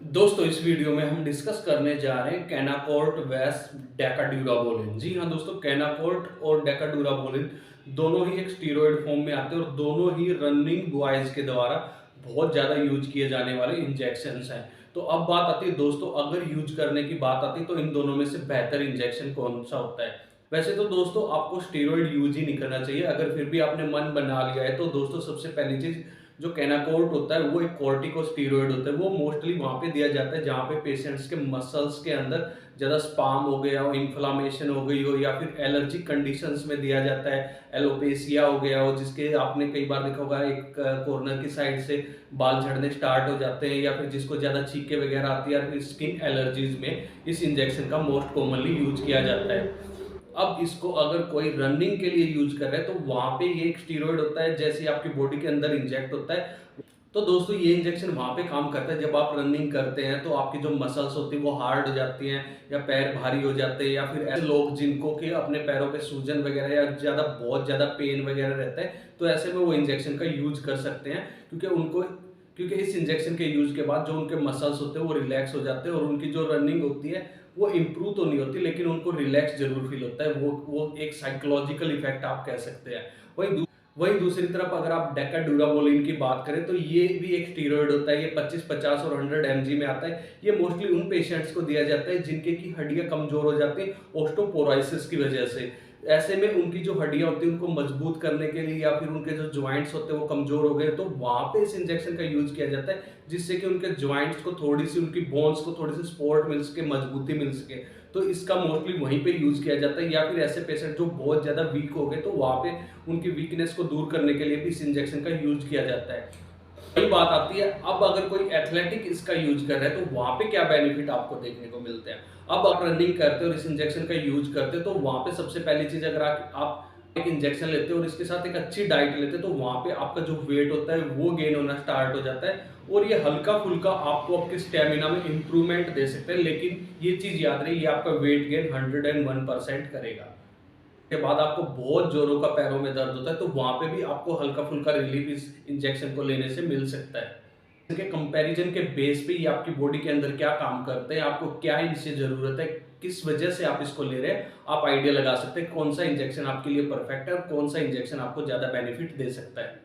दोस्तों इस वीडियो में हम डिस्कस करने जा रहे हैं कैनाकोर्ट वेस डेकाड्यूराबोलिन। जी हाँ दोस्तों, कैनाकोर्ट और डेकाड्यूराबोलिन दोनों ही एक स्टीरॉयड फॉर्म में आते हैं और दोनों ही रनिंग बॉयज के द्वारा बहुत ज़्यादा यूज किए जाने वाले इंजेक्शंस हैं। तो अब बात आती है दोस्तों, अगर यूज करने की बात आती है तो इन दोनों में से बेहतर इंजेक्शन कौन सा होता है। वैसे तो दोस्तों आपको स्टीरॉयड यूज ही नहीं करना चाहिए। अगर फिर भी आपने मन बना लिया है तो दोस्तों सबसे पहली चीज, जो कैनाकोर्ट होता है वो एक कॉर्टिकोस्टेरॉइड होता है। वो मोस्टली वहां पे दिया जाता है जहां पे पेशेंट्स के मसल्स के अंदर ज़्यादा स्पाम हो गया हो, इन्फ्लामेशन हो गई हो, या फिर एलर्जिक कंडीशंस में दिया जाता है। एलोपेसिया हो गया हो, जिसके आपने कई बार देखा होगा एक कॉर्नर की साइड से बाल झड़ने स्टार्ट हो जाते हैं, या फिर जिसको ज़्यादा छींके वगैरह आती है, या फिर स्किन एलर्जीज में इस इंजेक्शन का मोस्ट कॉमनली यूज किया जाता है। अब इसको अगर कोई रनिंग के लिए यूज कर रहा है तो वहां पे ये एक स्टीरॉयड होता है, जैसे आपकी बॉडी के अंदर इंजेक्ट होता है। तो दोस्तों ये इंजेक्शन वहां पे काम करता है जब आप रनिंग करते हैं तो आपकी जो मसल्स होती है वो हार्ड हो जाती हैं, या पैर भारी हो जाते हैं, या फिर ऐसे लोग जिनको के अपने पैरों पे सूजन वगैरह या ज्यादा बहुत ज्यादा पेन वगैरह रहता है, तो ऐसे में वो इंजेक्शन का यूज कर सकते हैं। क्योंकि इस इंजेक्शन के यूज के बाद जो उनके मसल्स होते हैं वो रिलैक्स हो जाते हैं, और उनकी जो रनिंग होती है वो इम्प्रूव तो नहीं होती, लेकिन उनको रिलैक्स जरूर फील होता है। वो एक साइकोलॉजिकल इफेक्ट आप कह सकते हैं। वहीं दूसरी तरफ अगर आप डेकाड्यूराबोलिन की बात करें तो ये भी एक स्टीरॉयड होता है। ये 25, 50 और 100 mg में आता है। ये मोस्टली उन पेशेंट्स को दिया जाता है जिनके की हड्डियां कमजोर हो जाती हैं ऑस्टोपोरोसिस की वजह से। ऐसे में उनकी जो हड्डियां होती है उनको मजबूत करने के लिए, या फिर उनके जो ज्वाइंट्स होते हैं वो कमजोर हो गए, तो वहां पे इस इंजेक्शन का यूज किया जाता है, जिससे कि उनके ज्वाइंट्स को थोड़ी सी, उनकी बोन्स को थोड़ी सी सपोर्ट मिल सके, मजबूती मिल सके। तो इसका मोस्टली वहीं पे यूज किया जाता है। या फिर ऐसे पेशेंट जो बहुत ज्यादा वीक हो गए तो वहां पे उनकी वीकनेस को दूर करने के लिए भी इस इंजेक्शन का यूज किया जाता है। वही बात आती है, अब अगर कोई एथलेटिक इसका यूज कर रहा है तो वहां पे क्या बेनिफिट आपको देखने को मिलते हैं। अब आप रनिंग करते हो और इस इंजेक्शन का यूज करते हो तो वहां पे सबसे पहली चीज, अगर आप एक इंजेक्शन लेते हो और इसके साथ एक अच्छी डाइट लेते हो तो वहां पे आपका जो वेट होता है वो गेन होना स्टार्ट हो जाता है, और ये हल्का फुल्का आपको आपके स्टेमिना में इंप्रूवमेंट दे सकते हैं। लेकिन ये चीज याद रही, ये आपका वेट गेन 101% करेगा। के बाद आपको बहुत जोरों का पैरों में दर्द होता है तो वहां पे भी आपको हल्का फुल्का रिलीफ इस इंजेक्शन को लेने से मिल सकता है। इनके कंपैरिजन के बेस पे ये आपकी बॉडी के अंदर क्या काम करते हैं, आपको क्या इनसे जरूरत है, किस वजह से आप इसको ले रहे हैं, आप आइडिया लगा सकते हैं कौन सा इंजेक्शन आपके लिए परफेक्ट है और कौन सा इंजेक्शन आपको ज्यादा बेनिफिट दे सकता है।